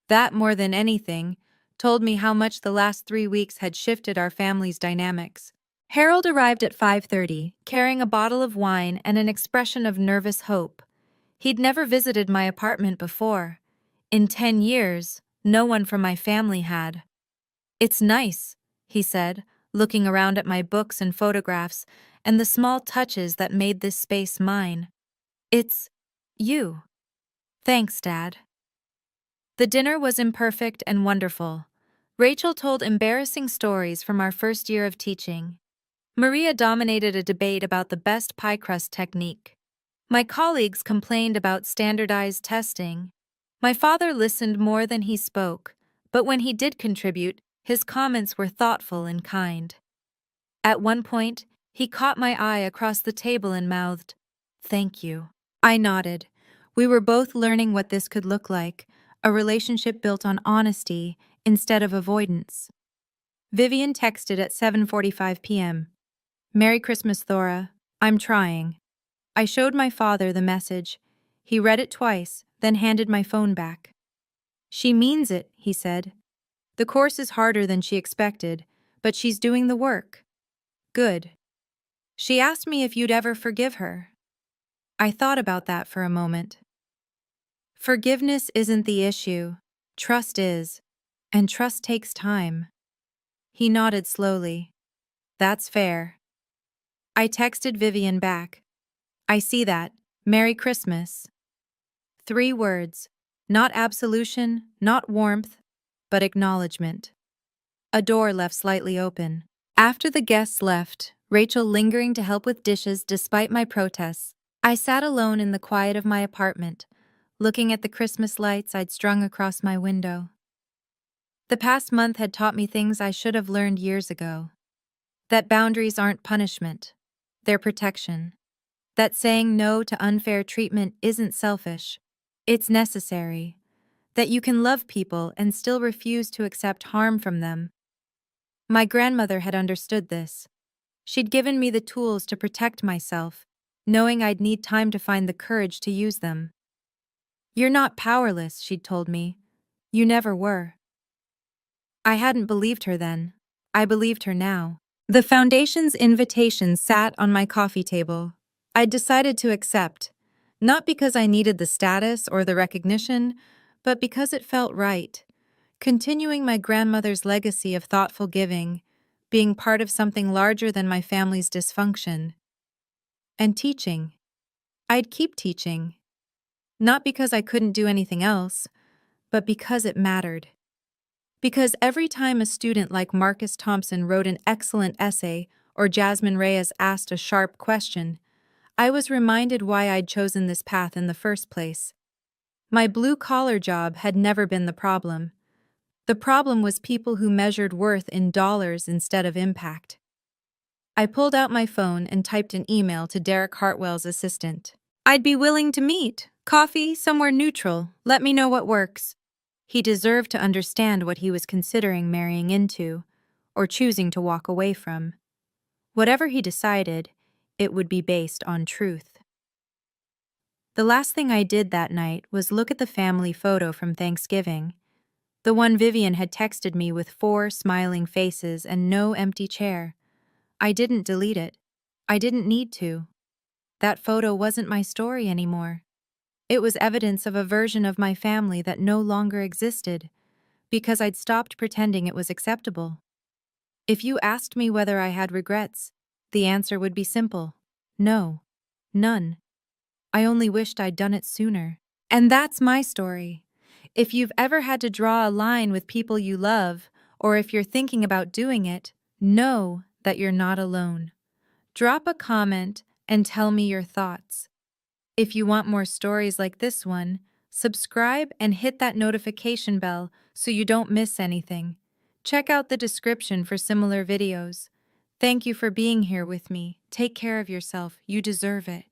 A: That, more than anything, told me how much the last 3 weeks had shifted our family's dynamics. Harold arrived at 5:30, carrying a bottle of wine and an expression of nervous hope. He'd never visited my apartment before. In 10 years, no one from my family had. It's nice, he said, looking around at my books and photographs and the small touches that made this space mine. It's you. Thanks, Dad. The dinner was imperfect and wonderful. Rachel told embarrassing stories from our first year of teaching. Maria dominated a debate about the best pie crust technique. My colleagues complained about standardized testing. My father listened more than he spoke, but when he did contribute, his comments were thoughtful and kind. At one point, he caught my eye across the table and mouthed, "Thank you." I nodded. We were both learning what this could look like, a relationship built on honesty instead of avoidance. Vivian texted at 7:45 p.m. "Merry Christmas, Thora. I'm trying." I showed my father the message. He read it twice, then handed my phone back. "She means it," he said. "The course is harder than she expected, but she's doing the work." Good. She asked me if you'd ever forgive her. I thought about that for a moment. Forgiveness isn't the issue. Trust is. And trust takes time. He nodded slowly. That's fair. I texted Vivian back. I see that. Merry Christmas. 3 words. Not absolution, not warmth, but acknowledgement. A door left slightly open. After the guests left, Rachel lingering to help with dishes despite my protests, I sat alone in the quiet of my apartment, looking at the Christmas lights I'd strung across my window. The past month had taught me things I should have learned years ago. That boundaries aren't punishment, they're protection. That saying no to unfair treatment isn't selfish, it's necessary. That you can love people and still refuse to accept harm from them. My grandmother had understood this. She'd given me the tools to protect myself, knowing I'd need time to find the courage to use them. You're not powerless, she'd told me. You never were. I hadn't believed her then. I believed her now. The Foundation's invitation sat on my coffee table. I'd decided to accept, not because I needed the status or the recognition, but because it felt right. Continuing my grandmother's legacy of thoughtful giving, being part of something larger than my family's dysfunction. And teaching. I'd keep teaching. Not because I couldn't do anything else, but because it mattered. Because every time a student like Marcus Thompson wrote an excellent essay or Jasmine Reyes asked a sharp question, I was reminded why I'd chosen this path in the first place. My blue-collar job had never been the problem. The problem was people who measured worth in dollars instead of impact. I pulled out my phone and typed an email to Derek Hartwell's assistant. I'd be willing to meet. Coffee, somewhere neutral. Let me know what works. He deserved to understand what he was considering marrying into, or choosing to walk away from. Whatever he decided, it would be based on truth. The last thing I did that night was look at the family photo from Thanksgiving, the one Vivian had texted me with 4 smiling faces and no empty chair. I didn't delete it. I didn't need to. That photo wasn't my story anymore. It was evidence of a version of my family that no longer existed, because I'd stopped pretending it was acceptable. If you asked me whether I had regrets, the answer would be simple. No. None. I only wished I'd done it sooner. And that's my story. If you've ever had to draw a line with people you love, or if you're thinking about doing it, know that you're not alone. Drop a comment and tell me your thoughts. If you want more stories like this one, subscribe and hit that notification bell so you don't miss anything. Check out the description for similar videos. Thank you for being here with me. Take care of yourself. You deserve it.